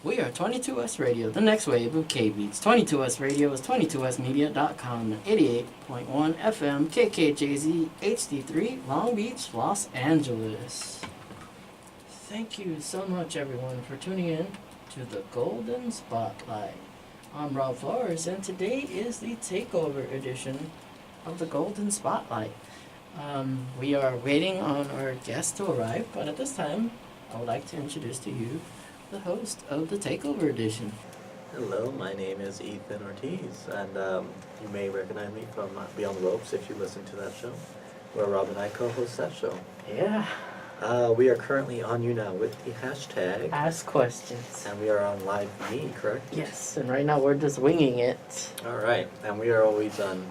We are 22S Radio, the next wave of K-Beats. 22S Radio is 22smedia.com, 88.1 FM, KKJZ, HD3, Long Beach, Los Angeles. Thank you so much, everyone, for tuning in to the Golden Spotlight. I'm Rob Flores, and today is the takeover edition of the Golden Spotlight. We are waiting on our guest to arrive, but at this time, I would like to introduce to you the host of the Takeover Edition. Hello, my name is Ethan Ortiz, and you may recognize me from Beyond the Ropes if you listen to that show, where Rob and I co-host that show. Yeah. We are currently on you now with the hashtag Ask questions. And we are on Live Me, correct? Yes, and right now we're just winging it. All right, and we are always on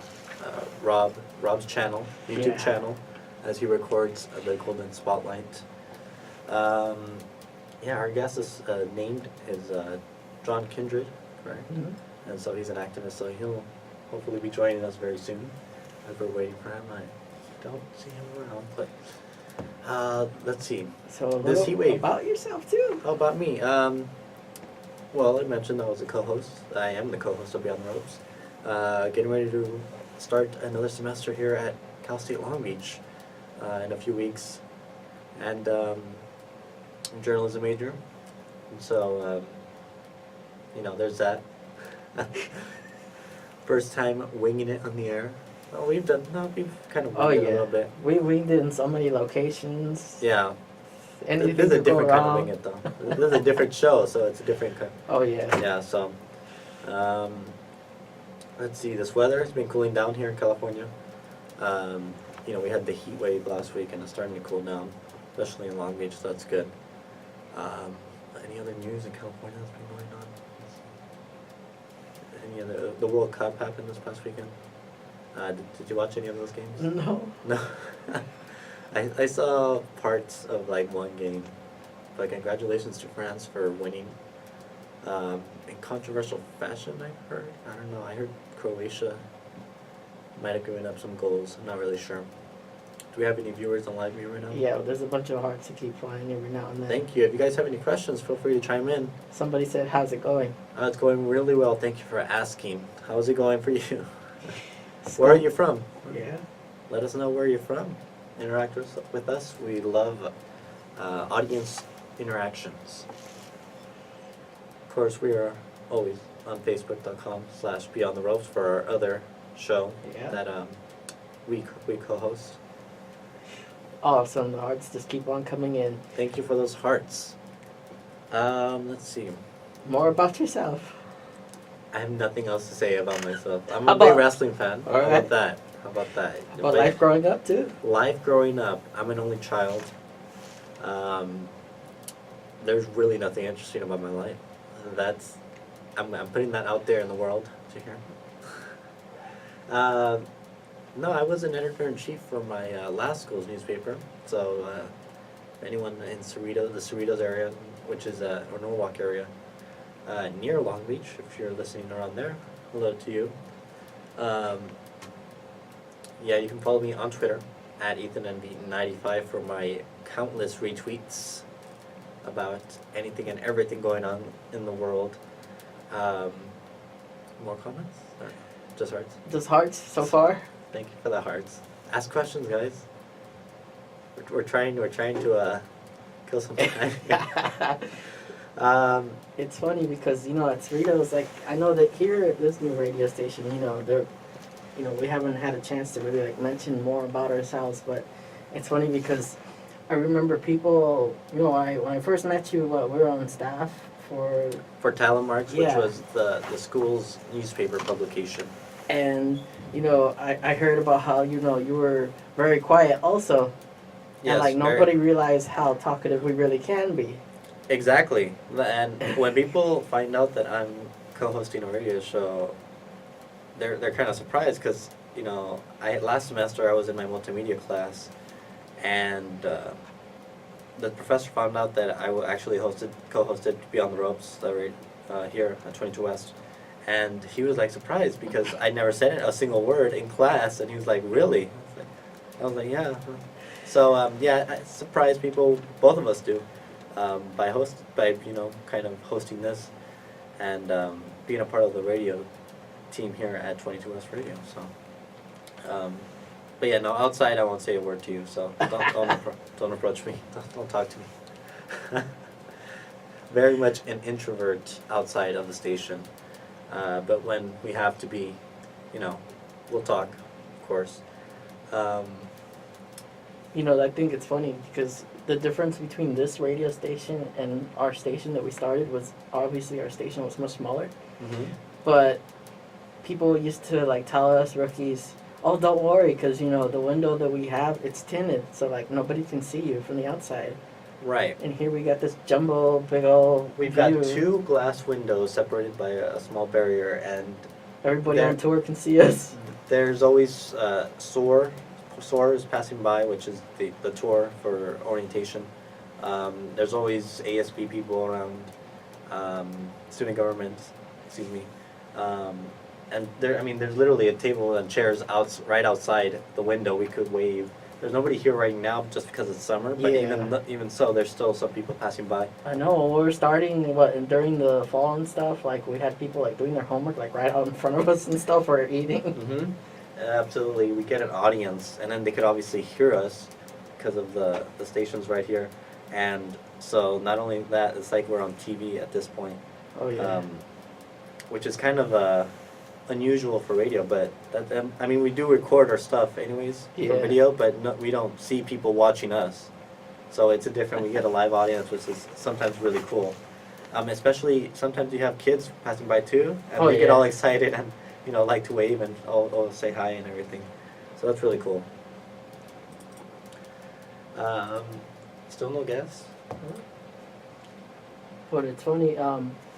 Rob's channel, YouTube channel, as he records the Golden Spotlight. Our guest is named is John Kindred, correct? Mm-hmm. And so he's an activist, so he'll hopefully be joining us very soon. As we're waiting for him, I don't see him around, but let's see. So a This heat little wave. about yourself too. How about me? Well, I mentioned I was a co-host. I am the co-host of Beyond the Ropes. Getting ready to start another semester here at Cal State Long Beach in a few weeks, and I'm a journalism major. And so, there's that. First time winging it on the air. Well, we've kind of winged it a little bit. We winged it in so many locations. Yeah. Anything This is a could go different kind of wrong. wing it though. This is a different show, so it's a different kind. Oh yeah. Yeah, so, let's see, this weather has been cooling down here in California. We had the heat wave last week and it's starting to cool down, especially in Long Beach, so that's good. Any other news in California that's been going on? Any other, the World Cup happened this past weekend. Did you watch any of those games? No. No. I saw parts of one game, but congratulations to France for winning. In controversial fashion, I heard. I don't know. I heard Croatia might have given up some goals. I'm not really sure. Do we have any viewers on live view right now? Yeah, there's a bunch of hearts that keep flying every now and then. Thank you. If you guys have any questions, feel free to chime in. Somebody said, "How's it going?" It's going really well. Thank you for asking. How's it going for you? Where are you from? Yeah. Let us know where you're from. Interact with us. We love audience interactions. Of course, we are always on Facebook.com/Beyond the Ropes for our other show that we co-host. Awesome. The hearts just keep on coming in. Thank you for those hearts. Let's see. More about yourself. I have nothing else to say about myself. I'm How a big about- wrestling fan. All How right. about that? How about that? About life growing up too. Life growing up. I'm an only child. There's really nothing interesting about my life. I'm putting that out there in the world to hear. No, I was an editor-in-chief for my last school's newspaper. So anyone in Cerritos, the Cerritos area, which is or Norwalk area, near Long Beach, if you're listening around there, hello to you. You can follow me on Twitter at EthanNB95 for my countless retweets about anything and everything going on in the world. More comments? Or just hearts? Just hearts so far. Thank you for the hearts. Ask questions, guys. We're trying to kill some time. It's funny because at Cerritos, I know that here at this new radio station, we haven't had a chance to really mention more about ourselves, but it's funny because I remember people, when I first met you, we were on staff for Talamarks, which Yeah. was the school's newspaper publication. and I heard about how you were very quiet also, Yes, and nobody realized how talkative we really can be. Exactly. And when people find out that I'm co-hosting a radio show, they're kind of surprised because last semester I was in my multimedia class, and the professor found out that I actually co-hosted Beyond the Ropes here at 22 West, and he was surprised because I never said a single word in class, and he was like, "Really?" I was like, "Yeah." So I surprise people. Both of us do. by kind of hosting this and being a part of the radio team here at 22S Radio. So, but yeah, no, outside I won't say a word to you. So don't approach me. Don't talk to me. Very much an introvert outside of the station, but when we have to be, we'll talk, of course. I think it's funny because the difference between this radio station and our station that we started was obviously our station was much smaller. Mm-hmm. But people used to like tell us rookies, "Oh, don't worry, because the window that we have, it's tinted, so like nobody can see you from the outside." Right. And here we got this jumbo, big old. We've view. got 2 glass windows separated by a small barrier, and Everybody on tour can see us. there's always SOAR is passing by, which is the tour for orientation. There's always ASB people around, student government, excuse me. And there's literally a table and chairs right outside the window. We could wave. There's nobody here right now just because it's summer, but Yeah. even so, there's still some people passing by. I know. When we were starting, during the fall and stuff, like we had people like doing their homework like right out in front of us and stuff, or eating. Mm-hmm. Absolutely, we get an audience, and then they could obviously hear us because of the stations right here, and so not only that, it's like we're on TV at this point, Oh yeah. which is kind of unusual for radio. But we do record our stuff anyways for Yeah. video, but no, we don't see people watching us, so it's we get a live audience, which is sometimes really cool. Especially sometimes you have kids passing by too, and they get all excited and like to wave and all say hi and everything. So that's really cool. Still no guests? But it's funny,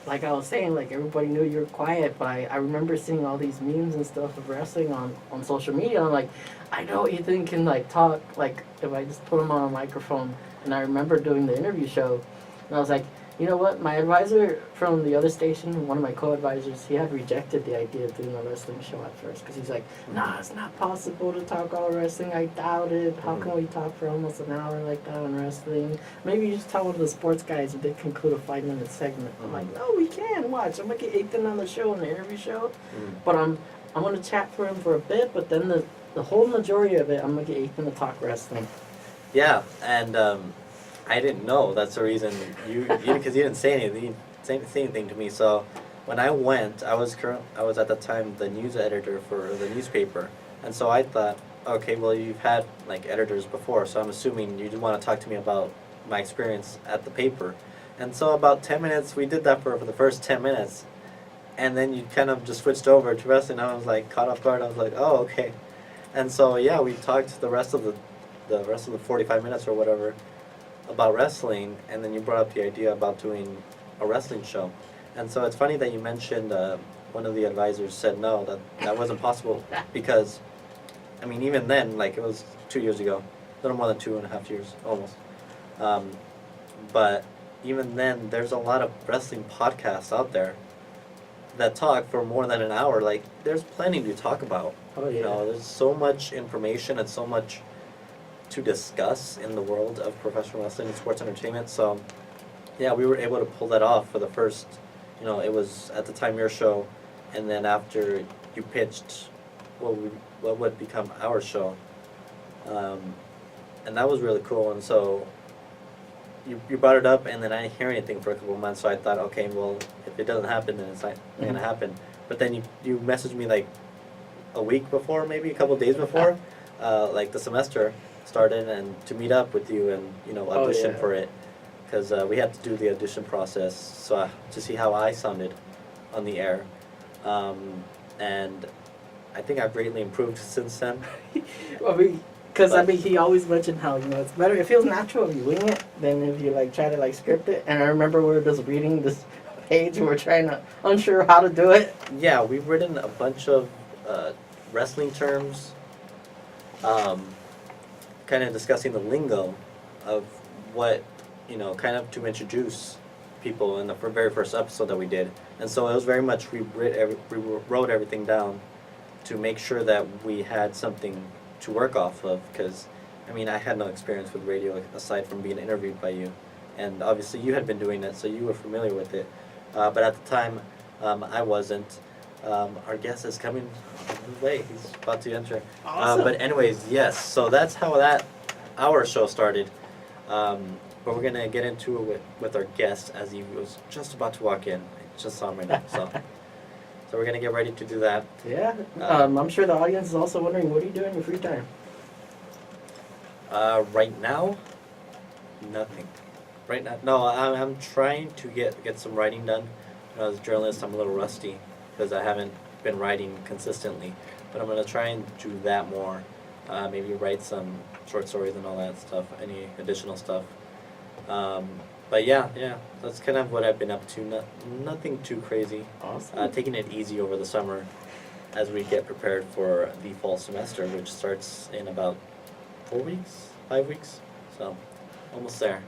like I was saying, like everybody knew you were quiet, but I remember seeing all these memes and stuff of wrestling on social media. I'm like, I know Ethan can like talk, like if I just put him on a microphone. And I remember doing the interview show, and I was like, you know what, my advisor from the other station, one of my co-advisors, he had rejected the idea of doing a wrestling show at first, because he's like, nah, it's not possible to talk all wrestling, I doubt it, how can we talk for almost an hour like that on wrestling? Maybe you just tell one of the sports guys if they conclude a 5-minute segment. I'm like, no, we can, watch, I'm going to get Ethan on the show, on the interview show, but I'm going to chat for him for a bit, but then the whole majority of it, I'm going to get Ethan to talk wrestling. Yeah, and I didn't know. That's the reason because you didn't say anything. Say anything to me. So when I went, I was at the time the news editor for the newspaper, and so I thought, okay, well you've had like editors before, so I'm assuming you want to talk to me about my experience at the paper, and so about 10 minutes we did that for the first 10 minutes, and then you kind of just switched over to wrestling. I was like caught off guard. I was like, oh okay, and so yeah, we talked the rest of the 45 minutes or whatever about wrestling, and then you brought up the idea about doing a wrestling show. And so it's funny that you mentioned one of the advisors said no, that wasn't possible, because even then, like it was 2 years ago, a little more than 2.5 years almost, but even then there's a lot of wrestling podcasts out there that talk for more than an hour. Like there's plenty to talk about. Oh yeah. There's so much information and so much to discuss in the world of professional wrestling and sports entertainment. So yeah, we were able to pull that off for the first, it was at the time your show, and then after you pitched what would become our show, and that was really cool. And so you brought it up, and then I didn't hear anything for a couple of months, so I thought, okay, well, if it doesn't happen, then it's not going to happen. But then you messaged me like a week before, maybe a couple of days before, like the semester started, and to meet up with you and audition for it, because we had to do the audition process so to see how I sounded on the air, and I think I've greatly improved since then. Because he always mentioned how it's better, it feels natural if you wing it than if you like try to like script it. And I remember we were just reading this page and we're unsure how to do it. Yeah, we've written a bunch of wrestling terms, kind of discussing the lingo of what, kind of to introduce people in the very first episode that we did. And so it was very much, we wrote everything down to make sure that we had something to work off of, because, I had no experience with radio aside from being interviewed by you. and obviously you had been doing it, so you were familiar with it. But at the time, I wasn't. Our guest is coming on his way. He's about to enter. Awesome. But anyways, yes. So that's how our show started. But we're gonna get into it with our guest as he was just about to walk in. I just saw him right now. So we're gonna get ready to do that. Yeah. I'm sure the audience is also wondering, what are you doing in your free time? Right now, nothing. Right now, no. I'm trying to get some writing done. As a journalist, I'm a little rusty because I haven't been writing consistently. But I'm gonna try and do that more. Maybe write some short stories and all that stuff. Any additional stuff. But yeah, that's kind of what I've been up to. Nothing too crazy. Awesome. Taking it easy over the summer as we get prepared for the fall semester, which starts in about 4 weeks, 5 weeks. So, almost there.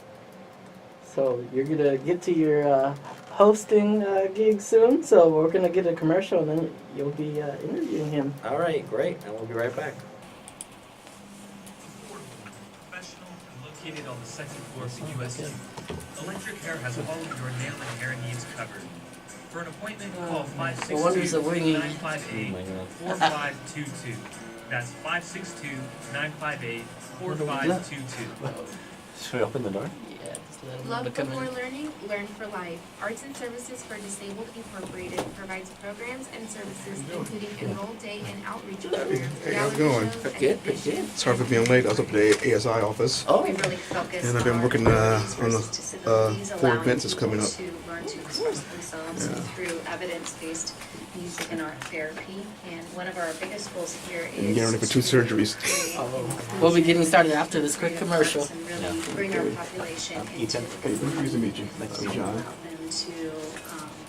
So you're gonna get to your hosting gig soon. So we're gonna get a commercial, and then you'll be interviewing him. All right, great, and we'll be right back. Affordable, professional, and located on the second floor of the USU. Electric Hair has all of your nail and hair needs covered. For an appointment, call No wonder he's a wingy. 562-958-4522. That's 562-958-4522. Should we open the door? Yeah, just let him Love come before in. learning, learn for life. Arts and Services for Disabled Incorporated provides programs and services including enroll day and outreach programs. Hey, how's it reality going? shows, and Good, pretty good. exhibitions. Sorry for being late. I was up at the ASI office. Oh, We really focus And I've been working, on on resources the, to disabilities, 4 allowing events that's people coming up. to learn to express themselves through evidence-based music and art therapy. And one of our biggest goals here is And getting ready for 2 to surgeries. create we'll be getting started after this quick commercial. and really bring our population into Hey, nice to meet you. Nice to meet you. allow them to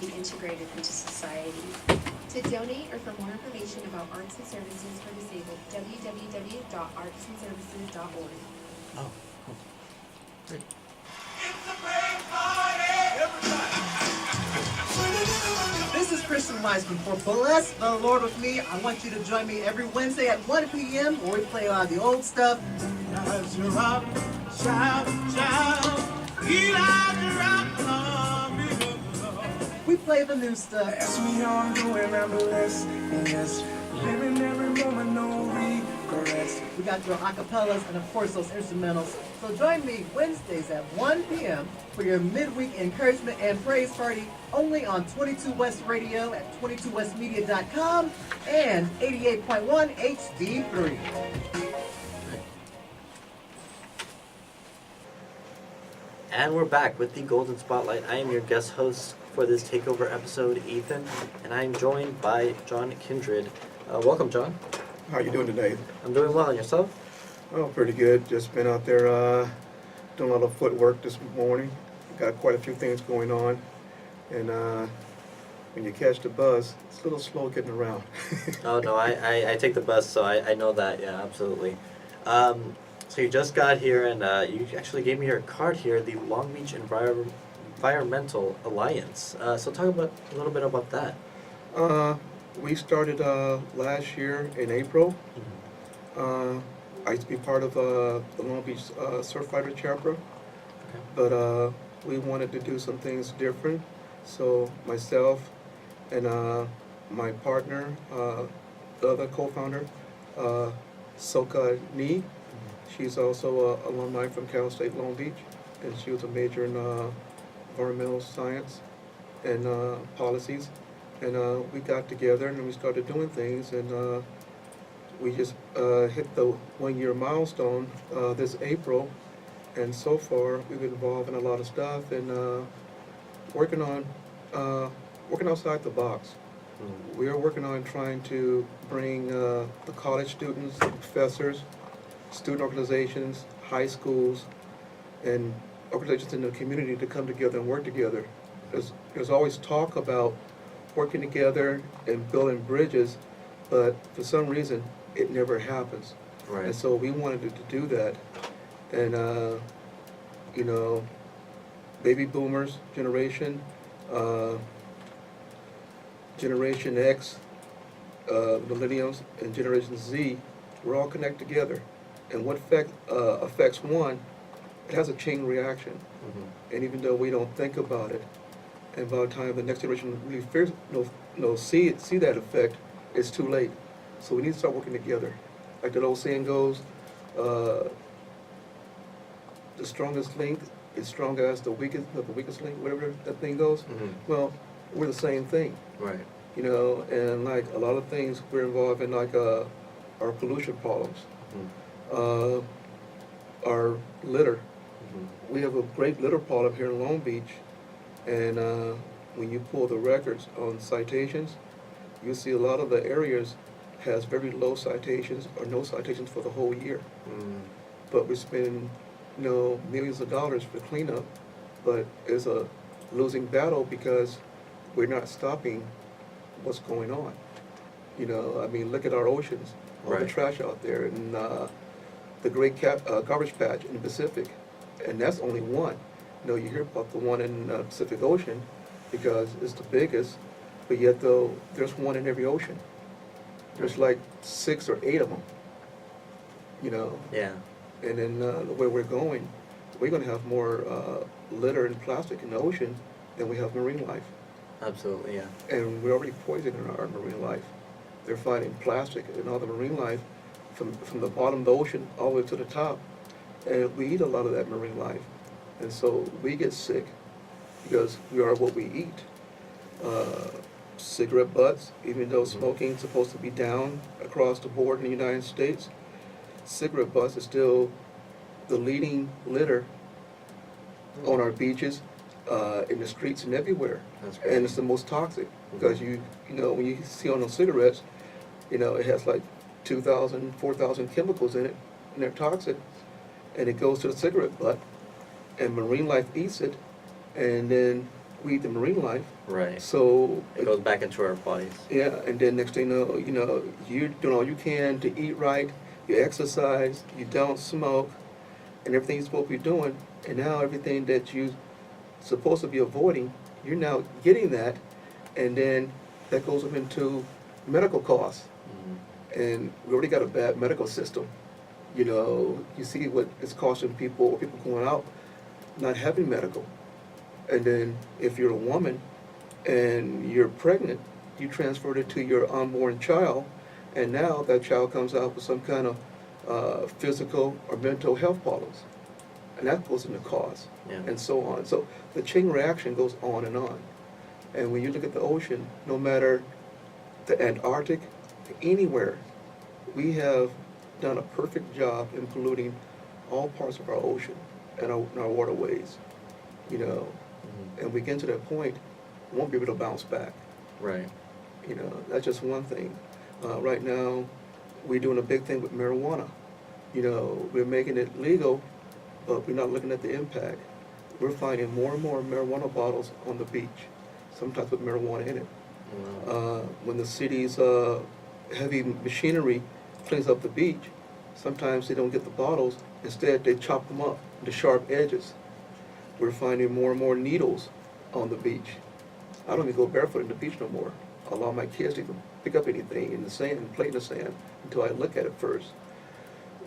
be integrated into society. To donate or for more information about arts and services for disabled, www.artsandservices.org. Oh, cool. This is Christian Weisman for Bless the Lord with Me. I want you to join me every Wednesday at 1 p.m. where we play a lot of the old stuff. As you rock, shout, shout, we play the new stuff. Ask me how I'm doing, I'm blessed, yes. Living every moment, no regrets. We got your acapellas and of course those instrumentals. So join me Wednesdays at 1 p.m. for your midweek encouragement and praise party only on 22 West Radio at 22westmedia.com and 88.1 HD3. And we're back with the Golden Spotlight. I am your guest host for this takeover episode, Ethan, and I'm joined by John Kindred. Welcome, John. How you doing today? I'm doing well, and yourself? Oh, pretty good. Just been out there doing a lot of footwork this morning. Got quite a few things going on. And when you catch the bus, it's a little slow getting around. Oh, no, I take the bus, so I know that, yeah, absolutely. So you just got here, and you actually gave me your card here, the Long Beach Environmental Alliance. So talk a little bit about that. We started last year in April. I used to be part of the Long Beach Surf Fighter chapter, but we wanted to do some things different. So myself and my partner, the other co-founder, Soka Ni, she's also an alumni from Cal State Long Beach, and she was a major in environmental science and policies. And we got together and we started doing things, and we just hit the 1-year milestone this April. And so far, we've been involved in a lot of stuff and working outside the box. We are working on trying to bring the college students, professors, student organizations, high schools, and organizations in the community to come together and work together. There's always talk about working together and building bridges, but for some reason, it never happens. Right. And so we wanted to do that. And, baby boomers generation, Generation X, millennials, and Generation Z, we're all connected together. And what affects one it has a chain reaction. And even though we don't think about it, and by the time the next generation really see that effect, it's too late. So we need to start working together. Like that old saying goes, the strongest link is strong as the weakest link, whatever that thing goes. Well, we're the same thing. Right. You know, and like a lot of things we're involved in, like our pollution problems, our litter. We have a great litter problem here in Long Beach, and when you pull the records on citations, you see a lot of the areas has very low citations or no citations for the whole year. But we're spending, millions of dollars for cleanup, but it's a losing battle because we're not stopping what's going on. I mean, look at our oceans, all the Right. trash out there, and the great garbage patch in the Pacific, and that's only one. You hear about the one in the Pacific Ocean because it's the biggest, but yet though there's one in every ocean. There's like 6 or 8 of them. Yeah. And then the way we're going to have more litter and plastic in the ocean than we have marine life. Absolutely. Yeah. And we're already poisoning our marine life. They're finding plastic in all the marine life from the bottom of the ocean all the way to the top. And we eat a lot of that marine life. And so we get sick because we are what we eat. Cigarette butts, even though smoking is supposed to be down across the board in the United States, cigarette butts is still the leading litter on our beaches, in the streets and everywhere. That's great. And it's the most toxic because when you see on those cigarettes, it has like 2,000, 4,000 chemicals in it, and they're toxic. And it goes to the cigarette butt, and marine life eats it, and then we eat the marine life. Right. So It goes back into our bodies. yeah, and then next thing you know, you're doing all you can to eat right, you exercise, you don't smoke, and everything you're supposed to be doing, and now everything that you're supposed to be avoiding, you're now getting that, and then that goes up into medical costs. And we already got a bad medical system. You see what it's costing people, or people going out not having medical. And then if you're a woman and you're pregnant, you transferred it to your unborn child, and now that child comes out with some kind of physical or mental health problems. And that goes into cost, Yeah. and so on. So the chain reaction goes on. And when you look at the ocean, no matter the Antarctic, anywhere, we have done a perfect job in polluting all parts of our ocean and our waterways, and we get to that point, we won't be able to bounce back. Right. That's just one thing. Right now, we're doing a big thing with marijuana. We're making it legal, but we're not looking at the impact. We're finding more and more marijuana bottles on the beach, sometimes with marijuana in it. When the city's heavy machinery cleans up the beach, sometimes they don't get the bottles. Instead, they chop them up into sharp edges. We're finding more and more needles on the beach. I don't even go barefoot in the beach no more. I allow my kids to even pick up anything in the sand and play in the sand until I look at it first.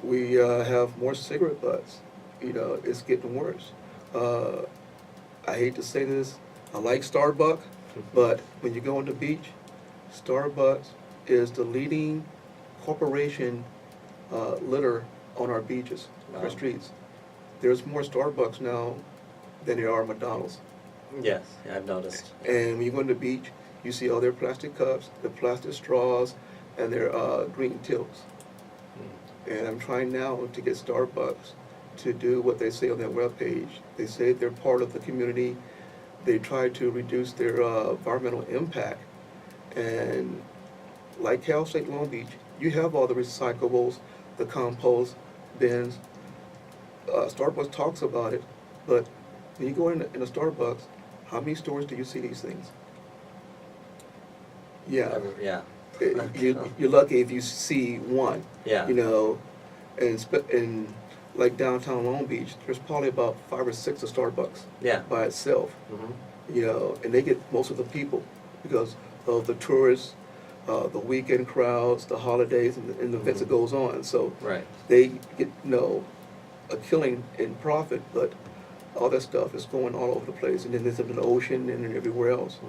We have more cigarette butts. It's getting worse. I hate to say this, I like Starbucks, but when you go on the beach, Starbucks is the leading corporation litter on our beaches, our Wow. streets. There's more Starbucks now than there are McDonald's. Yes, yeah, I've noticed. And when you go on the beach, you see all their plastic cups, their plastic straws, and their green tilts. And I'm trying now to get Starbucks to do what they say on their webpage. They say they're part of the community. They try to reduce their environmental impact. And like Cal State Long Beach, you have all the recyclables, the compost bins. Starbucks talks about it, but when you go in a Starbucks, how many stores do you see these things? Yeah. Yeah. You're lucky if you see one. Yeah. And like downtown Long Beach, there's probably about 5 or 6 of Starbucks Yeah. by itself. Mm-hmm. And they get most of the people because of the tourists, the weekend crowds, the holidays, and the events that goes on. So Right. they get, a killing in profit, but all that stuff is going all over the place, and then there's in the ocean and everywhere else.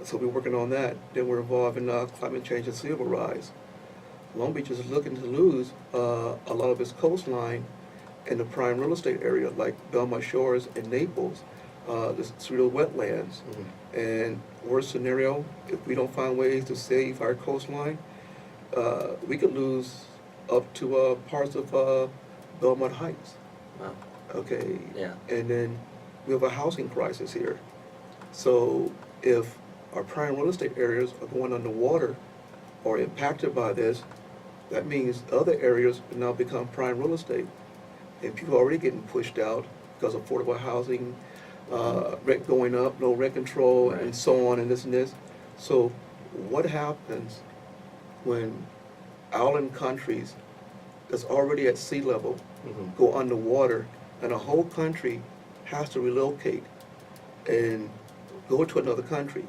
So we're working on that. Then we're involved in climate change and sea level rise. Long Beach is looking to lose a lot of its coastline in the prime real estate area, like Belmont Shores and Naples, the Cerritos wetlands. And worst scenario, if we don't find ways to save our coastline, we could lose up to parts of Belmont Heights. Wow. Okay. Yeah. And then we have a housing crisis here. So if our prime real estate areas are going underwater or impacted by this, that means other areas will now become prime real estate. And people are already getting pushed out because of affordable housing, rent going up, no rent control, Right. and so on, and this and this. So what happens when island countries that's already at sea level go underwater and a whole country has to relocate and go to another country?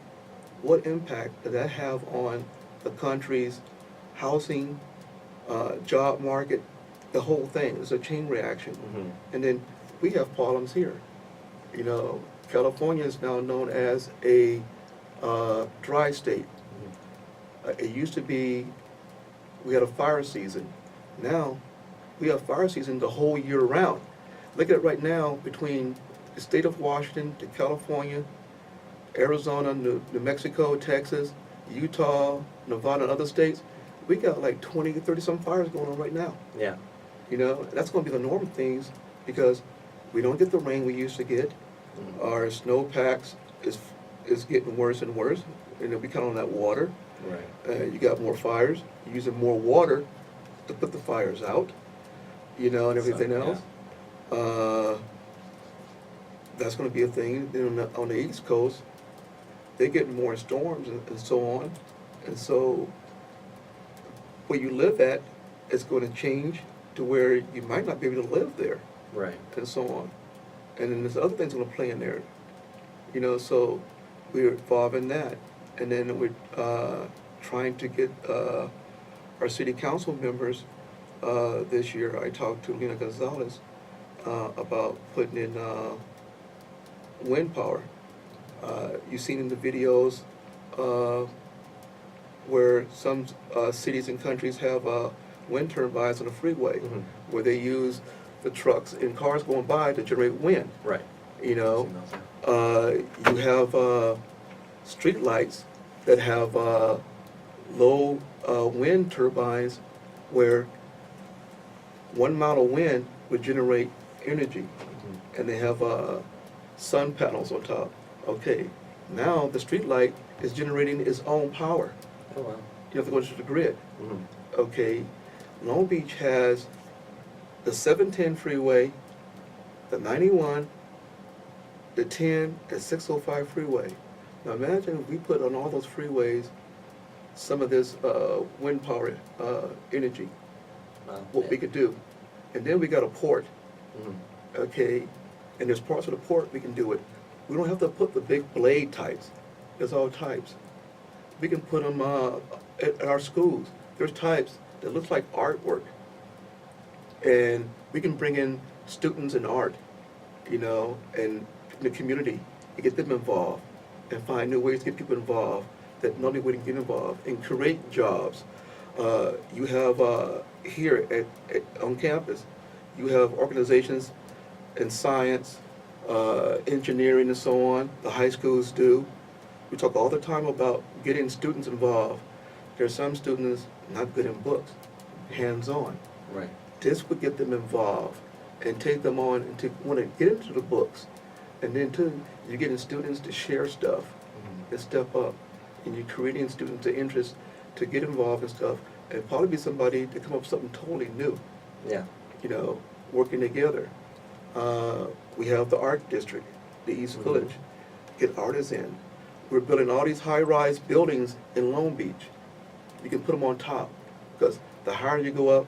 What impact does that have on the country's housing, job market, the whole thing? It's a chain reaction. And then we have problems here. You know, California is now known as a dry state. It used to be, we had a fire season. Now, we have fire season the whole year round. Look at it right now between the state of Washington to California, Arizona, New Mexico, Texas, Utah, Nevada, and other states. We got like 20, 30 some fires going on right now. Yeah. You know, that's going to be the normal things because we don't get the rain we used to get. Our snowpacks is getting worse and worse, and we count on that water. Right. You got more fires. You're using more water to put the fires out. You know, and everything So, else. That's going to be a thing. Then on the East Coast, they're getting more storms and so on, and so where you live at is going to change to where you might not be able to live there, Right. and so on. And then there's other things going to play in there, you know. So we're involved in that, and then we're trying to get our city council members this year. I talked to Lena Gonzalez about putting in wind power. You've seen in the videos where some cities and countries have wind turbines on the freeway, where they use the trucks and cars going by to generate wind. Right. You know, you have street lights that have low wind turbines where 1 mile of wind would generate energy, and they have sun panels on top. Okay, now the street light is generating its own power. Oh wow. You have to go to the grid. Okay, Long Beach has the 710 freeway, the 91, the 10, and 605 freeway. Now imagine if we put on all those freeways some of this wind power energy, Wow. what we could do. And then we got a port, okay, and there's parts of the port we can do it. We don't have to put the big blade types. There's all types. We can put them at our schools. There's types that look like artwork. And we can bring in students in art, you know, and the community, and get them involved, and find new ways to get people involved that normally wouldn't get involved, and create jobs. You have here on campus, you have organizations in science, engineering, and so on. The high schools do. We talk all the time about getting students involved. There's some students not good in books, hands-on. Right. This would get them involved and take them on and to want to get into the books. And then too, you're getting students to share stuff and step up. And you're creating students the interest to get involved in stuff and probably be somebody to come up with something totally new, Yeah. you know, working together. We have the art district, the East Village, get artists in. We're building all these high-rise buildings in Long Beach. You can put them on top because the higher you go up,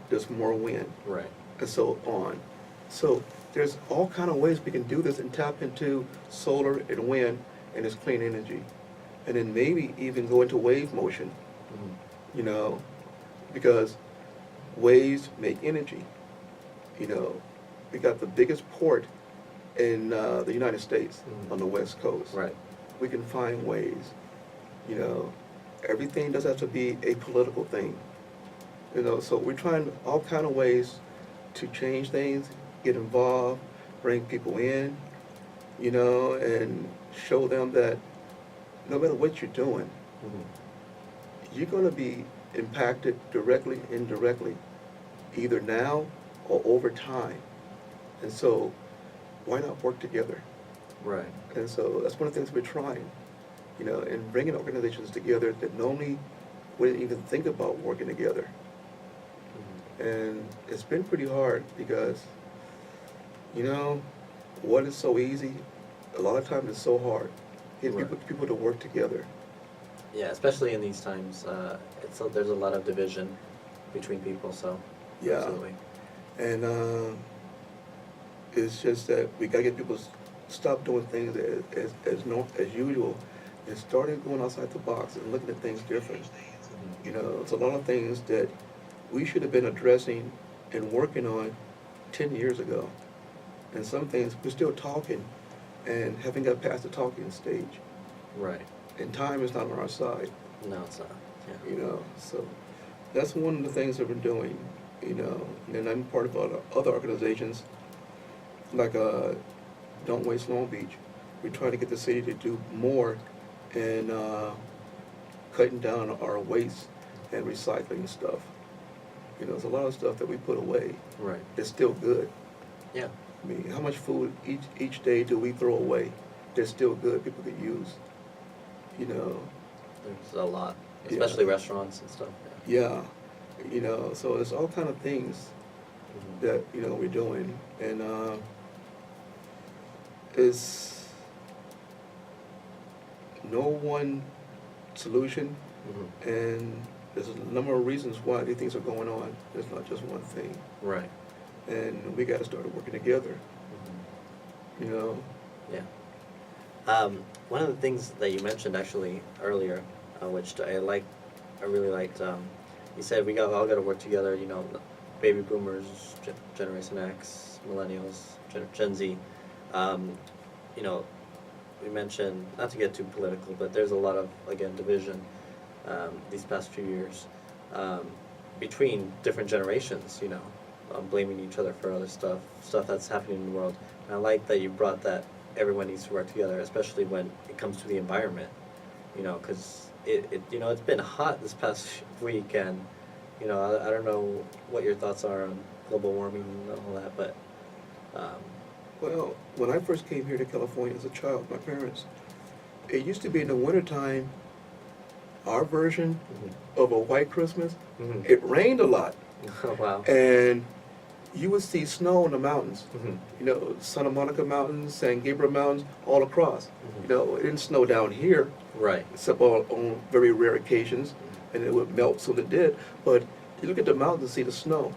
there's more wind, Right. and so on. So there's all kind of ways we can do this and tap into solar and wind and its clean energy. And then maybe even go into wave motion, you know, because waves make energy. You know, we got the biggest port in the United States on the West Coast. Right. We can find ways, you know, everything doesn't have to be a political thing. You know, so we're trying all kind of ways to change things, get involved, bring people in, you know, and show them that no matter what you're doing, you're going to be impacted directly, indirectly, either now or over time. And so, why not work together? Right. And so that's one of the things we're trying, you know, and bringing organizations together that normally wouldn't even think about working together. And it's been pretty hard because, you know, what is so easy, a lot of times it's so hard. Getting Right. people to work together. Yeah, especially in these times, there's a lot of division between people. So Yeah. absolutely. And it's just that we gotta get people to stop doing things as usual and starting going outside the box and looking at things different. You know, it's a lot of things that we should have been addressing and working on 10 years ago. And some things we're still talking and haven't got past the talking stage. Right. And time is not on our side, No, it's not. Yeah. you know. So that's one of the things that we're doing, you know. And I'm part of other organizations like Don't Waste Long Beach. We're trying to get the city to do more in cutting down our waste and recycling stuff. You know, there's a lot of stuff that we put away Right. that's still good. Yeah. I mean, how much food each day do we throw away that's still good, people could use? You know, There's a lot, Yeah. especially restaurants and stuff. Yeah. yeah, you know, so there's all kind of things that, you know, we're doing. And it's no one solution, and there's a number of reasons why these things are going on. There's not just one thing. Right. And we got to start working together, you know. Yeah. One of the things that you mentioned actually earlier, which I really liked, you said we all got to work together. You know, baby boomers, Generation X, millennials, Gen Z. You know, we mentioned, not to get too political, but there's a lot of, again, division these past few years between different generations. You know, blaming each other for other stuff that's happening in the world. And I like that you brought that everyone needs to work together, especially when it comes to the environment. You know, because you know, it's been hot this past week, and you know, I don't know what your thoughts are on global warming and all that, but Well, when I first came here to California as a child, my parents, it used to be in the wintertime, our version of a white Christmas, it rained a lot. oh wow. And you would see snow in the mountains. Mhm. You know, Santa Monica Mountains, San Gabriel Mountains, all across. You know, it didn't snow down here, Right. except on very rare occasions, and it would melt, so it did. But you look at the mountains and see the snow.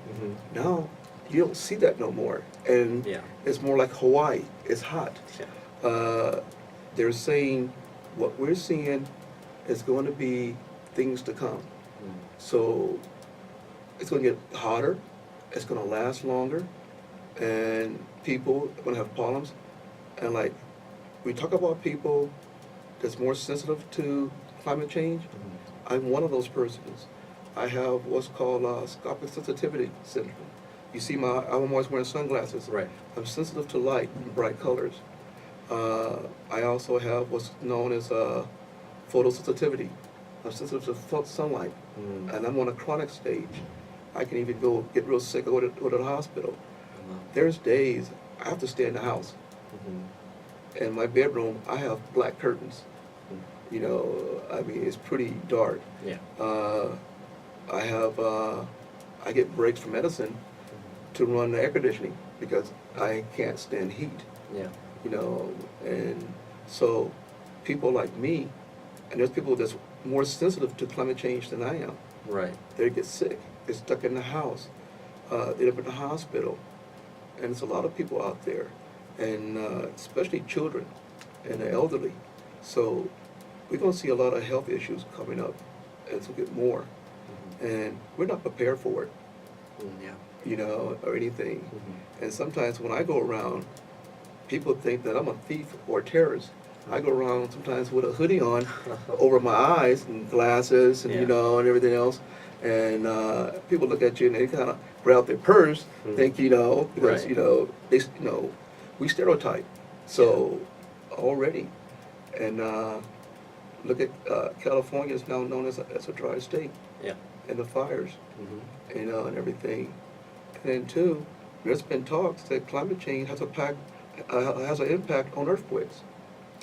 Now, you don't see that no more. And Yeah. it's more like Hawaii. It's hot. Yeah. They're saying what we're seeing is going to be things to come. So it's going to get hotter, it's going to last longer, and people are going to have problems. And like, we talk about people that's more sensitive to climate change. I'm one of those persons. I have what's called scopic sensitivity syndrome. You see I'm always wearing sunglasses. Right. I'm sensitive to light and bright colors. I also have what's known as photosensitivity. I'm sensitive to sunlight, and I'm on a chronic stage. I can even go get real sick or go to the hospital. There's days I have to stay in the house. In my bedroom, I have black curtains. You know, I mean, it's pretty dark. Yeah. I get breaks from medicine to run the air conditioning because I can't stand heat. Yeah. You know, and so people like me, and there's people that's more sensitive to climate change than I am. Right. They get sick. They're stuck in the house. They end up in the hospital. And there's a lot of people out there, and especially children and the elderly. So we're going to see a lot of health issues coming up as we get more. And we're not prepared for it. Yeah. you know, or anything. Mhm. And sometimes when I go around, people think that I'm a thief or a terrorist. I go around sometimes with a hoodie on over my eyes and glasses and, Yeah. you know, and everything else. And people look at you and they kind of grab their purse, Mhm. think, you know, because, Right. you know, we stereotype. So already. And look at California is now known as a dry state, Yeah. and the fires, Mhm. you know, and everything. And then two, there's been talks that climate change has an impact on earthquakes.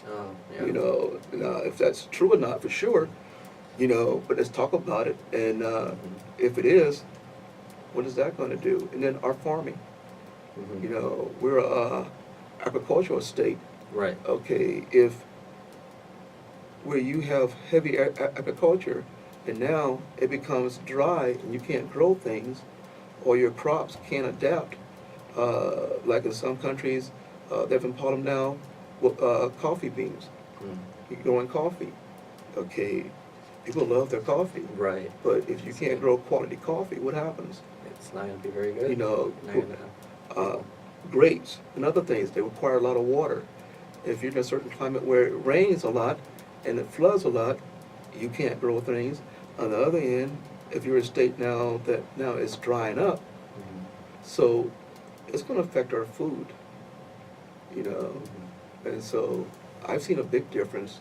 Oh, yeah. You know, now if that's true or not, for sure, you know, but let's talk about it. And Mhm. if it is, what is that going to do? And then our farming. Mhm. You know, we're a agricultural state. Right. Okay, if where you have heavy agriculture, and now it becomes dry and you can't grow things, or your crops can't adapt. Like in some countries, they've impaled them now with coffee beans. Mm. You're growing coffee. Okay, people love their coffee, Right. but if you can't grow quality coffee, what happens? It's not gonna be very good. You know, Not gonna have. grapes and other things, they require a lot of water. If you're in a certain climate where it rains a lot and it floods a lot, you can't grow things. On the other end, if you're in a state now that now it's drying up, Mhm. so it's going to affect our food, you know. Mhm. And so I've seen a big difference.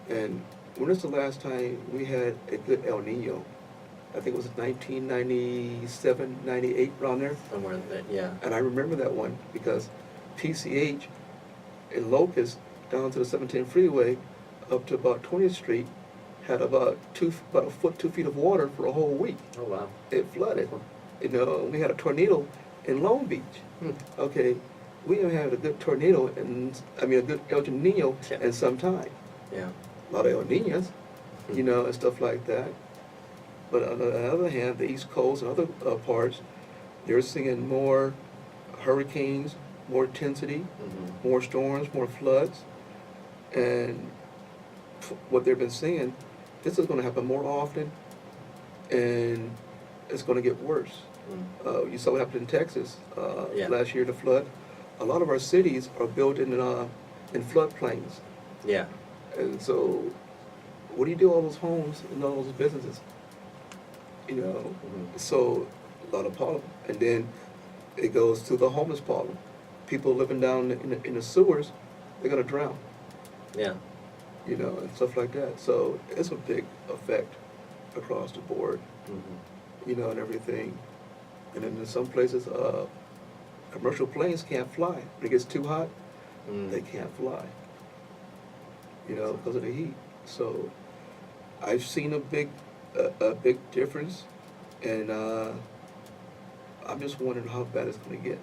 And when was the last time we had a good El Nino? I think it was 1997, 98, around there. Somewhere in there, yeah. And I remember that one because PCH in Locust down to the 17 freeway up to about 20th Street had about a foot, 2 feet of water for a whole week. Oh, wow. It flooded. You know, we had a tornado in Long Beach. Hmm. Okay, we haven't had a good tornado a good El Nino Yeah. in some time. Yeah. A lot of El Niños, you know, and stuff like that. But on the other hand, the East Coast and other parts, they're seeing more hurricanes, more intensity, Mhm. more storms, more floods. And what they've been saying, this is going to happen more often, and it's going to get worse. Mm. You saw what happened in Texas Yeah. last year, the flood. A lot of our cities are built in floodplains. Yeah. And so, what do you do all those homes and all those businesses? You know, Mhm. so a lot of problem. And then it goes to the homeless problem. People living down in the sewers, they're gonna drown. Yeah. You know, and stuff like that. So it's a big effect across the board. Mhm. You know, and everything. And then in some places, commercial planes can't fly. When it gets too hot, Mm. they can't fly. You know, because of the heat. So I've seen a big difference, and I'm just wondering how bad it's going to get.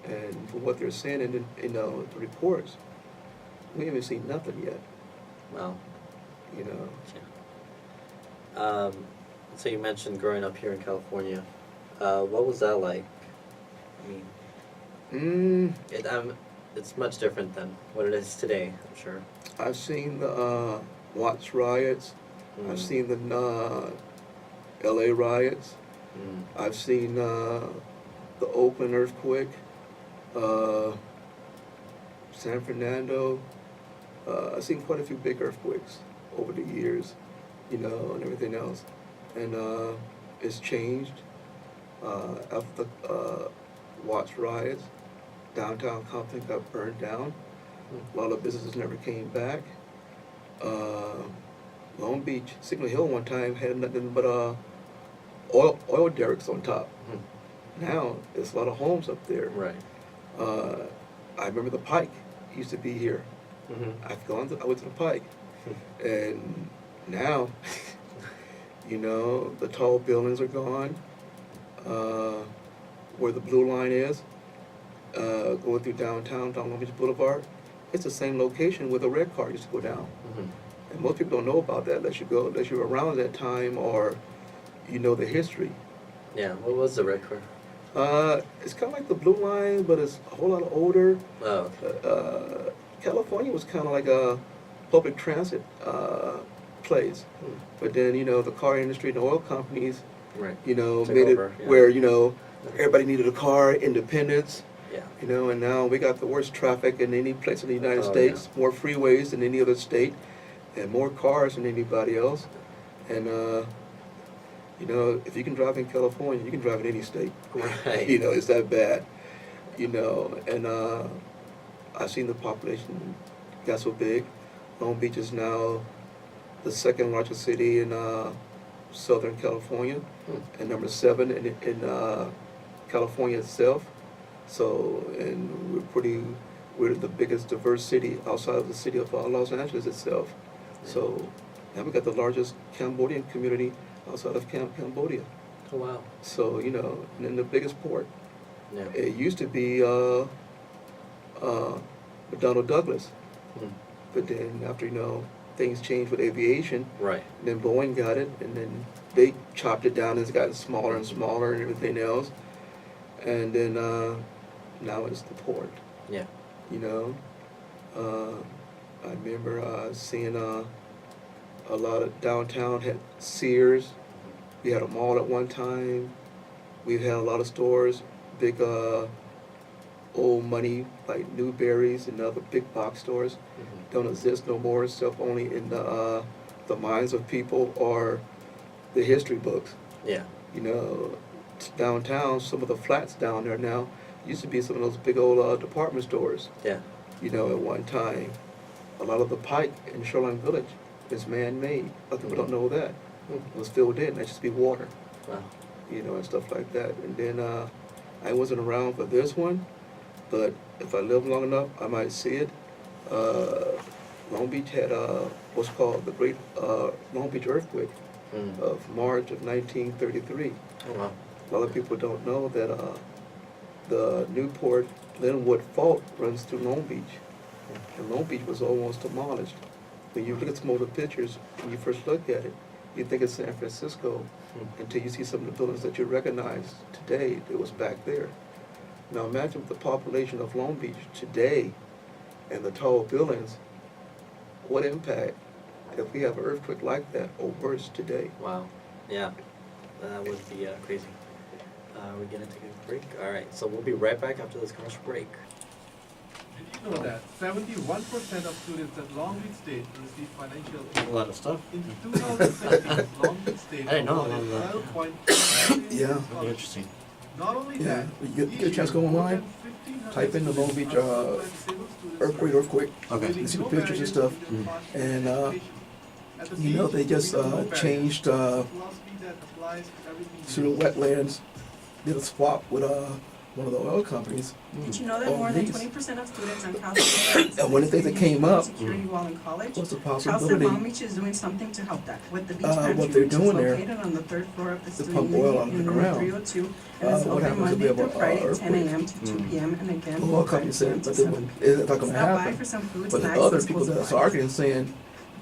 And from what they're saying in the reports, we haven't seen nothing yet. Wow. You know. Yeah. So you mentioned growing up here in California. What was that like? I mean, it's much different than what it is today, I'm sure. I've seen the Watts riots. Mm. I've seen the L.A. riots. Mm. I've seen the Oakland earthquake, San Fernando. I've seen quite a few big earthquakes over the years, you know, and everything else. And it's changed after the Watts riots. Downtown Compton got burned down. A lot of businesses never came back. Long Beach, Signal Hill one time had nothing but oil derricks on top. Mm. Now, there's a lot of homes up there. Right. I remember the Pike used to be here. Mm-hmm. I went to the Pike. And now, you know, the tall buildings are gone. Where the Blue Line is, going through down Long Beach Boulevard, it's the same location where the red car used to go down. Mm-hmm. And most people don't know about that unless you're around that time or you know the history. Yeah. What was the record? It's kind of like the Blue Line, but it's a whole lot older. Oh. California was kind of like a public transit place. Hmm. But then, you know, the car industry and the oil companies, Right. You know, Took made over, it yeah. where, you know, everybody needed a car, independence. Yeah. You know, and now we got the worst traffic in any place in the United Oh, States, more freeways than any other state, and more cars than anybody else. And, you know, if you can drive in California, you can drive in any state. Right. You know, it's that bad. You know, and I've seen the population got so big. Long Beach is now the second largest city in Southern California, and number 7 in California itself. So, and we're the biggest diverse city outside of the city of Los Angeles itself. So, now we got the largest Cambodian community outside of Cambodia. Oh, wow. So, you know, and then the biggest port. Yeah. It used to be McDonnell Douglas, Mm. but then after, you know, things changed with aviation, Right. then Boeing got it, and then they chopped it down and it's gotten smaller and smaller and everything else. And then now it's the port, Yeah. you know. I remember seeing a lot of downtown had Sears. We had a mall at one time. We've had a lot of stores, big old money like Newberry's and other big box stores. Mhm. Don't exist no more, except only in the minds of people or the history books. Yeah. You know, downtown, some of the flats down there now used to be some of those big old department stores. Yeah. You know, at one time, a lot of the Pike in Shoreline Village is man-made. A lot of people don't know that. It was filled in. That just be water. Wow. You know, and stuff like that. And then I wasn't around for this one, but if I live long enough, I might see it. Long Beach had what's called the Great Long Beach Earthquake Mm. of March of 1933. Oh, wow. A lot of people don't know that the Newport Linwood Fault runs through Long Beach, and Long Beach was almost demolished. When you look at some of the pictures, when you first look at it, you think it's San Francisco, until you see some of the buildings that you recognize today. It was back there. Now imagine with the population of Long Beach today and the tall buildings, what impact if we have an earthquake like that or worse today? Wow. Yeah. That would be crazy. We're gonna take a break. All right. So we'll be right back after this commercial break. Did you know that 71% of students at Long Beach State receive financial aid? A lot of stuff. In 2016, Long Beach State I didn't know awarded about that. 12.8 million Yeah. Very scholarships. interesting. Not only Yeah, that, you get a chance to go online, type in the Long Beach earthquake, Okay. you see the pictures and stuff, and you know they just changed to the wetlands, did a swap with one of the oil companies. Did you know that Oh, more than these. 20% of students on Cal State And one of the things that came up security while in college? was the Cal State possibility Long Beach is doing something to help that with the beach what pantry, they're which is doing there, located on the 3rd floor of the to student pump oil union out of the in room ground. 302, and it's What open happens if Monday we have through a Friday, 10 earthquake? a.m. to 2 p.m. and again The oil from company 5 said, p.m. to but 7. it's not going to Stop by happen. for some food, But the snacks, other and people school that's supplies. arguing saying, you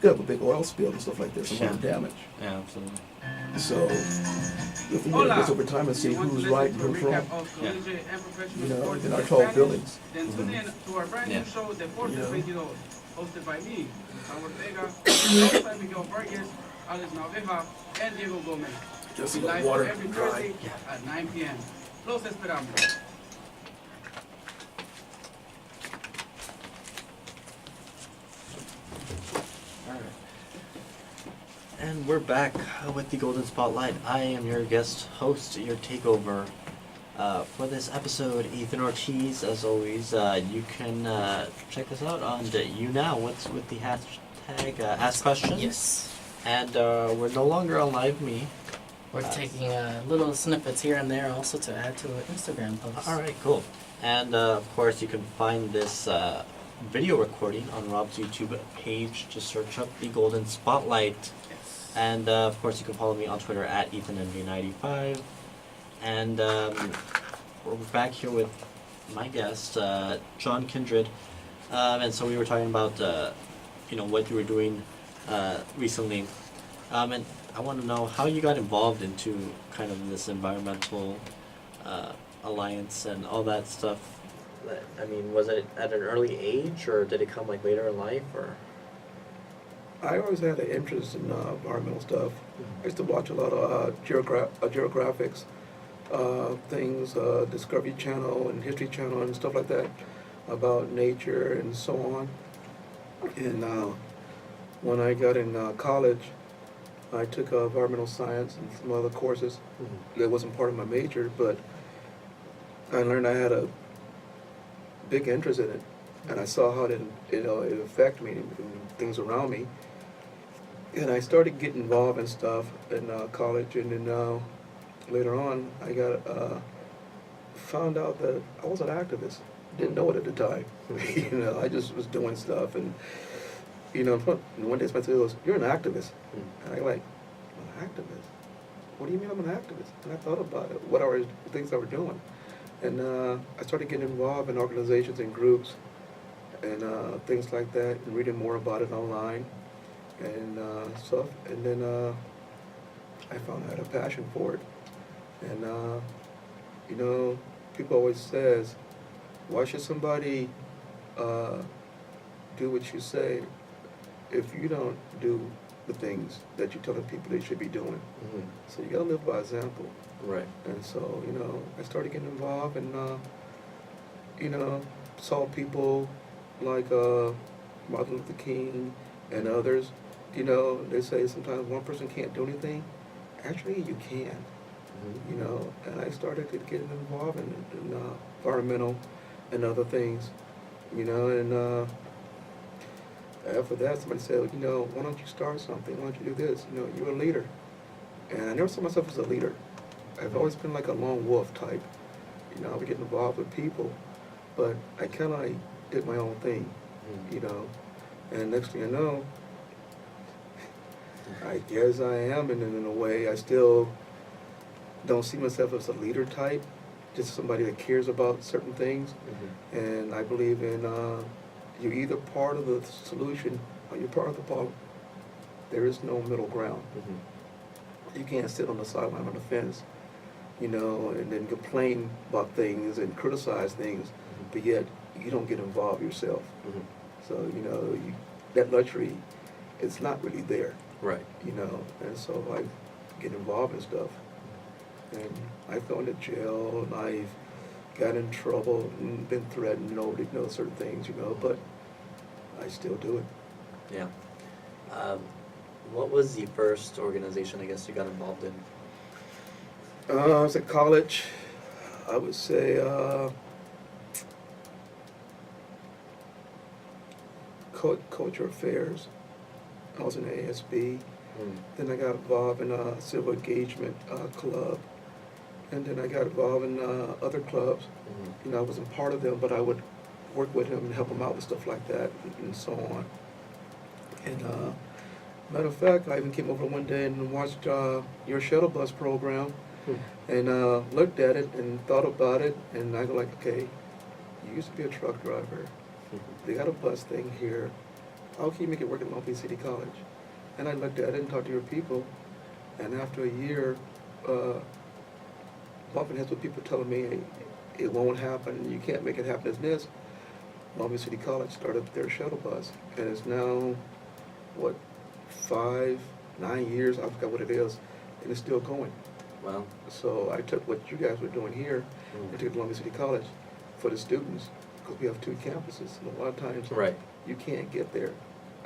could have a big oil spill and stuff like this, and a lot of Yeah. damage. Yeah, absolutely. So, if we look at this over time and see who's right and who's wrong, Yeah. you know, in our tall buildings. Then tune in to our brand Yeah. new show, Deportes Yeah. Radio, hosted by me, Gustavo Ortega, alongside Miguel Vargas, Alex Naveja, and Diego Gomez. Just We let live water every dry. Thursday at 9 p.m. Los esperamos. And we're back with the Golden Spotlight. I am your guest host, your takeover for this episode, Ethan Ortiz. As always, you can check us out on the YouNow. What's with the hashtag Ask Questions? Yes. And we're no longer on Live Me. We're taking little snippets here and there also to add to an Instagram post. All right, cool. And of course, you can find this video recording on Rob's YouTube page. Just search up the Golden Spotlight. And of course, you can follow me on Twitter at EthanNV95. And we're back here with my guest, John Kindred. And so we were talking about, what you were doing recently. And I want to know how you got involved into kind of this environmental alliance and all that stuff. I mean, was it at an early age, or did it come like later in life, or? I always had an interest in environmental stuff. I used to watch a lot of geographics things, Discovery Channel and History Channel and stuff like that about nature and so on. And when I got in college, I took environmental science and some other courses. That wasn't part of my major, but I learned I had a big interest in it, and I saw how it affected me and things around me. And I started getting involved in stuff in college, and then later on, I got found out that I was an activist. Didn't know it at the time. I just was doing stuff, and one day somebody goes, "You're an activist," and I'm like, "I'm an activist? What do you mean I'm an activist?" And I thought about it, what are the things I were doing, and I started getting involved in organizations and groups and things like that, and reading more about it online and stuff, and then I found I had a passion for it, and people always says, why should somebody do what you say if you don't do the things that you're telling people they should be doing? So you gotta live by example. Right. And so, I started getting involved and, saw people like Martin Luther King and others. They say sometimes one person can't do anything. Actually, you can. And I started getting involved in environmental and other things, and after that, somebody said, why don't you start something? Why don't you do this? You're a leader. And I never saw myself as a leader. I've always been like a lone wolf type. I would get involved with people, but I kind of did my own thing, And next thing I know, I guess I am, and in a way, I still don't see myself as a leader type, just somebody that cares about certain things. And I believe in you're either part of the solution or you're part of the problem. There is no middle ground. You can't sit on the sideline on the fence, and then complain about things and criticize things, but yet you don't get involved yourself. So, that luxury, it's not really there. Right. And so I get involved in stuff. And I've gone to jail, and I've got in trouble and been threatened, nobody knows certain things, but I still do it. Yeah. What was the first organization, I guess, you got involved in? I was at college. I would say culture affairs. I was in ASB. Then I got involved in a civil engagement club. And then I got involved in other clubs. I wasn't part of them, but I would work with him and help him out with stuff like that and so on. And matter of fact, I even came over one day and watched your shuttle bus program and looked at it and thought about it. And I go like, okay, you used to be a truck driver. They got a bus thing here. How can you make it work at Long Beach City College? And I looked at it and talked to your people. And after a year, bumping heads with people telling me it won't happen, you can't make it happen as this. Long Beach City College started their shuttle bus, and it's now, 9 years, I forgot what it is, and it's still going. Wow. So I took what you guys were doing here and took it to Long Beach City College for the students, because we have 2 campuses, and a lot of times you can't get there.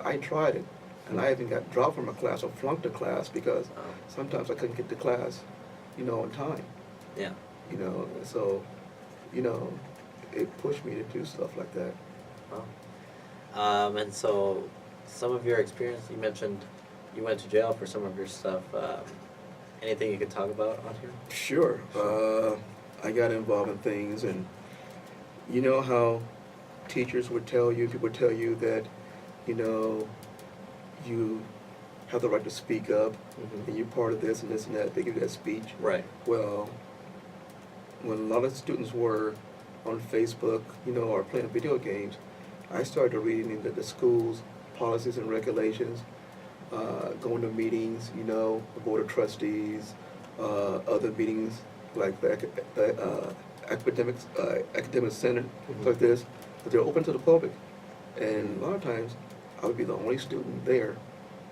I tried it, and I even got dropped from a class or flunked a class because sometimes I couldn't get to class, on time. Yeah. So, it pushed me to do stuff like that. Wow. And so, some of your experience, you mentioned you went to jail for some of your stuff. Anything you could talk about on here? Sure. I got involved in things, and you know how teachers would tell you, people would tell you that, you have the right to speak up, and you're part of this and this and that. They give you that speech. Right. Well, when a lot of students were on Facebook, or playing video games, I started reading into the schools' policies and regulations, going to meetings, the board of trustees, other meetings like the academic senate, like this, but they're open to the public. And a lot of times, I would be the only student there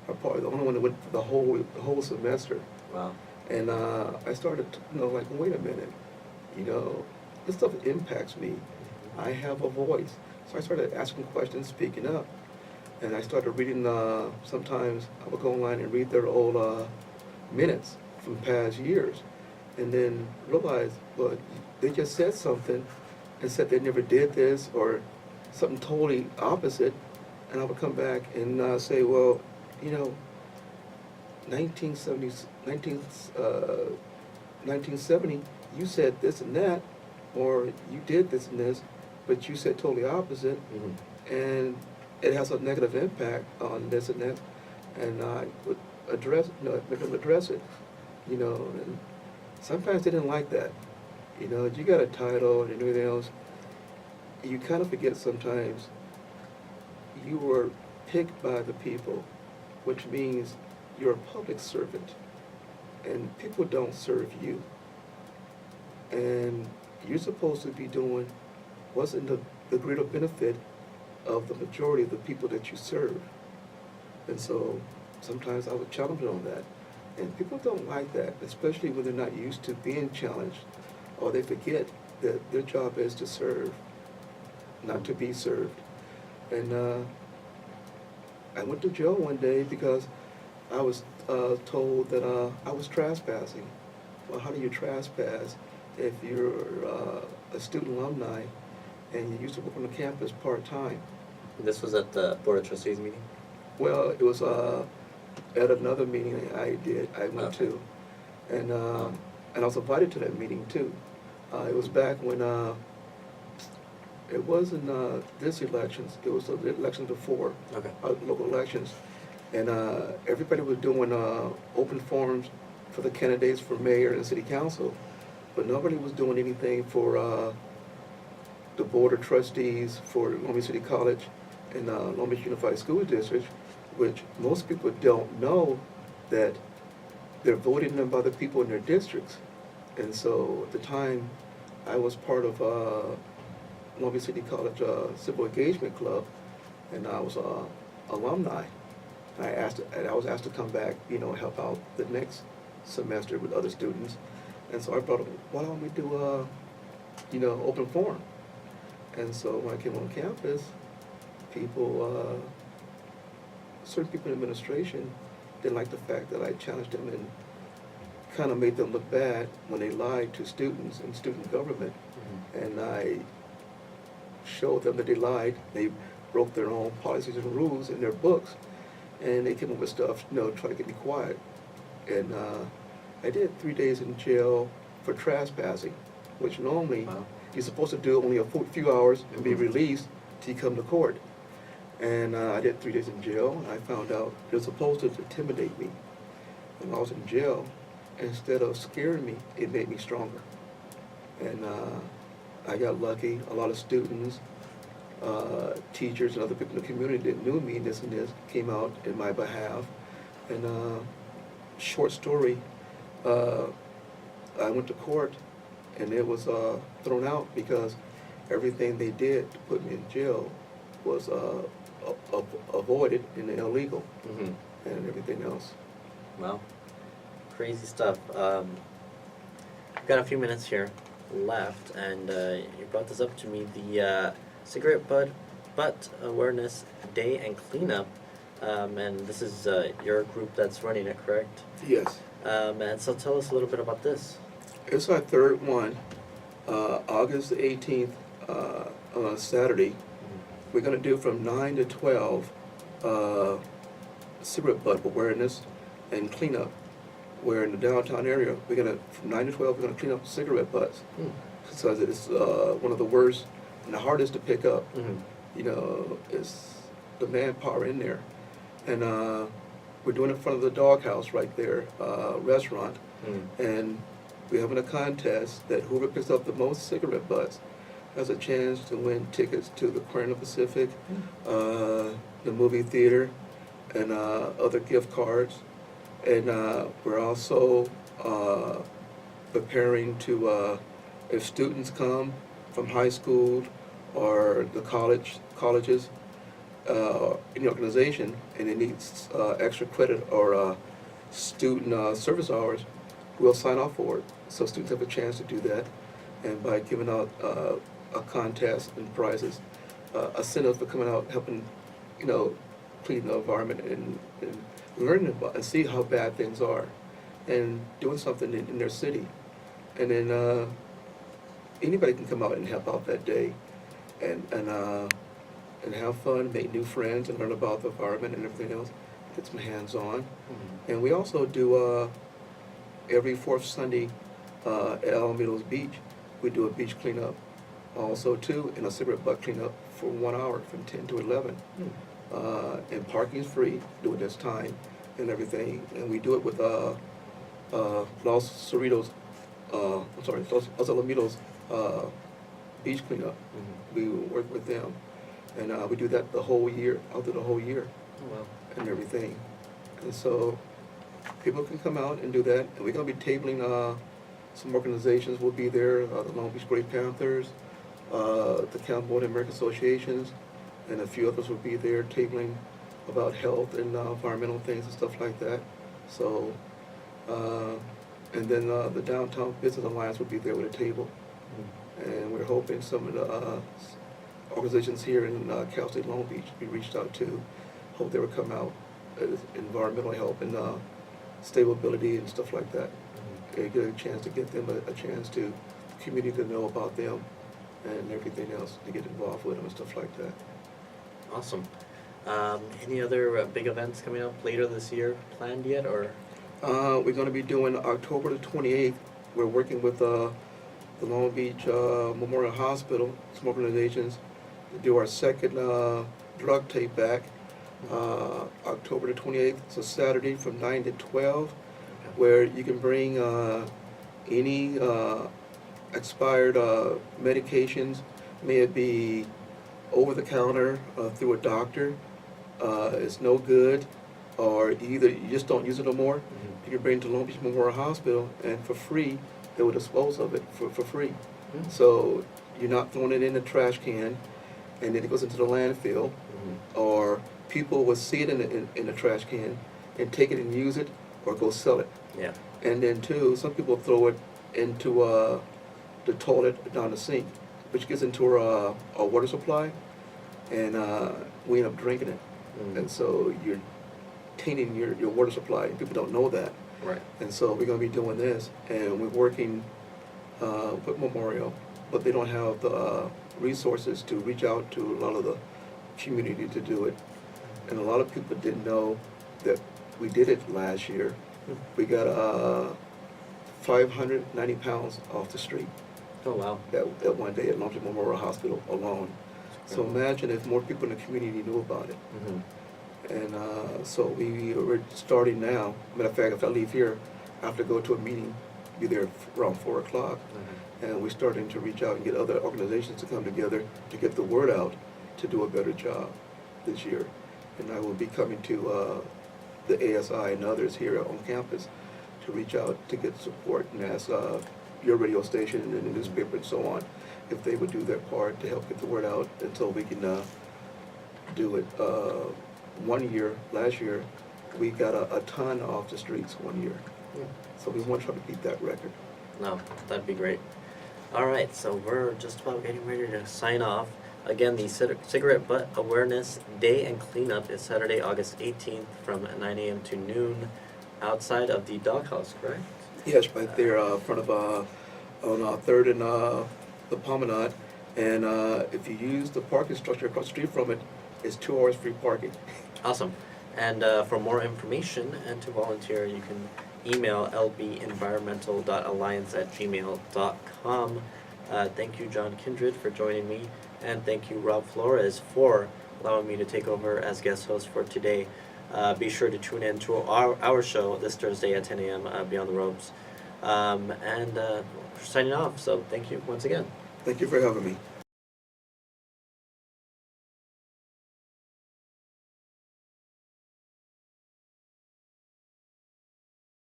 I'm probably the only one that went for the whole semester. Wow. And I started, like, wait a minute, this stuff impacts me. I have a voice. So I started asking questions, speaking up. And I started reading, sometimes I would go online and read their old minutes from past years. And then realize, well, they just said something and said they never did this or something totally opposite. And I would come back and say, well, 1970, you said this and that, or you did this and this, but you said totally opposite, and it has a negative impact on this and that, and I would make them address it, and sometimes they didn't like that. You got a title and everything else, you kind of forget sometimes you were picked by the people, which means you're a public servant, and people don't serve you. And you're supposed to be doing what's in the greater benefit of the majority of the people that you serve. And so sometimes I would challenge them on that. And people don't like that, especially when they're not used to being challenged, or they forget that their job is to serve, not to be served. And I went to jail one day because I was told that I was trespassing. Well, how do you trespass if you're a student alumni and you used to work on the campus part-time? This was at the Board of Trustees meeting? Well, it was at another meeting I went to. And I was invited to that meeting too. It was back when, it wasn't this elections, it was the elections before, Okay. Local elections. And everybody was doing open forums for the candidates for mayor and city council, but nobody was doing anything for the board of trustees for Long Beach City College and Long Beach Unified School District, which most people don't know that they're voting them by the people in their districts. And so at the time, I was part of Long Beach City College Civil Engagement Club, and I was alumni. And I was asked to come back, help out the next semester with other students. And so I brought up, why don't we do open forum? And so when I came on campus, certain people in administration didn't like the fact that I challenged them and kind of made them look bad when they lied to students in student government. And I showed them that they lied. They broke their own policies and rules in their books. And they came up with stuff, trying to get me quiet. And I did 3 days in jail for trespassing, which normally you're supposed to do only a few hours and be released till you come to court. And I did 3 days in jail, and I found out they're supposed to intimidate me. And when I was in jail, instead of scaring me, it made me stronger. And I got lucky. A lot of students, teachers, and other people in the community that knew me, this and this, came out in my behalf. And short story, I went to court, and it was thrown out because everything they did to put me in jail was avoided and illegal, and everything else. Well, crazy stuff. We've got a few minutes here left, and you brought this up to me, the Cigarette Butt Awareness Day and Cleanup, and this is your group that's running it, correct? Yes. And so tell us a little bit about this. It's our third one, August the 18th, on a Saturday. We're going to do from 9 to 12 cigarette butt awareness and cleanup. We're in the downtown area. We're going to, from 9 to 12, we're going to clean up cigarette butts. Because it's one of the worst and the hardest to pick up. It's the manpower in there. And we're doing it in front of the doghouse right there, restaurant. And we're having a contest that whoever picks up the most cigarette butts has a chance to win tickets to the Aquarium Pacific, the movie theater, and other gift cards. And we're also preparing to, if students come from high school or the colleges, any organization and it needs extra credit or student service hours, we'll sign off for it. So students have a chance to do that, and by giving out a contest and prizes, incentives for coming out helping, clean the environment and learning about and see how bad things are, and doing something in their city, and then anybody can come out and help out that day, and have fun, make new friends, and learn about the environment and everything else. Get some hands-on. And we also do every fourth Sunday at Alamedos Beach, we do a beach cleanup. Also too, and a cigarette butt cleanup for 1 hour from 10 to 11. And parking is free during this time and everything. And we do it with Los Alamitos beach cleanup. We work with them. And we do that the whole year, out through the whole year. Oh, wow. And everything. And so people can come out and do that. And we're going to be tabling some organizations will be there, the Long Beach Great Panthers, the California American Associations, and a few others will be there tabling about health and environmental things and stuff like that. So, and then the Downtown Business Alliance will be there with a table. And we're hoping some of the organizations here in Cal State Long Beach be reached out to. Hope they will come out, environmental help and stability and stuff like that. Get a chance to get them a chance to the community to know about them and everything else, to get involved with them and stuff like that. Awesome. Any other big events coming up later this year planned yet, or? We're going to be doing October the 28th. We're working with the Long Beach Memorial Hospital, some organizations, to do our second drug take back. October the 28th, it's a Saturday from 9 to 12, where you can bring any expired medications, may it be over the counter through a doctor, it's no good, or either you just don't use it no more. You can bring it to Long Beach Memorial Hospital, and for free, they will dispose of it for free. So you're not throwing it in the trash can, and then it goes into the landfill, or people will see it in the trash can and take it and use it, or go sell it. Yeah. And then too, some people throw it into the toilet down the sink, which gets into our water supply, and we end up drinking it. And so you're tainting your water supply, and people don't know that. Right. And so we're going to be doing this, and we're working with Memorial, but they don't have the resources to reach out to a lot of the community to do it. And a lot of people didn't know that we did it last year. We got 590 pounds off the street. Oh, wow. That one day at Long Beach Memorial Hospital alone. So imagine if more people in the community knew about it. And so we're starting now. Matter of fact, if I leave here, I have to go to a meeting, be there around 4 o'clock. And we're starting to reach out and get other organizations to come together to get the word out to do a better job this year. And I will be coming to the ASI and others here on campus to reach out to get support and ask your radio station and the newspaper and so on if they would do their part to help get the word out until we can do it. 1 year, last year, we got a ton off the streets 1 year. So we want to try to beat that record. No, that'd be great. All right, so we're just about getting ready to sign off. Again, the Cigarette Butt Awareness Day and Cleanup is Saturday, August 18th from 9 a.m. to noon outside of the doghouse, correct? Yes, right there in front of on 3rd and the Promenade. And if you use the parking structure across the street from it, it's 2 hours free parking. Awesome. And for more information and to volunteer, you can email lbenvironmental.alliance@gmail.com. Thank you, John Kindred, for joining me. And thank you, Rob Flores, for allowing me to take over as guest host for today. Be sure to tune in to our show this Thursday at 10 a.m. Beyond the Ropes. And we're signing off, so thank you once again. Thank you for having me.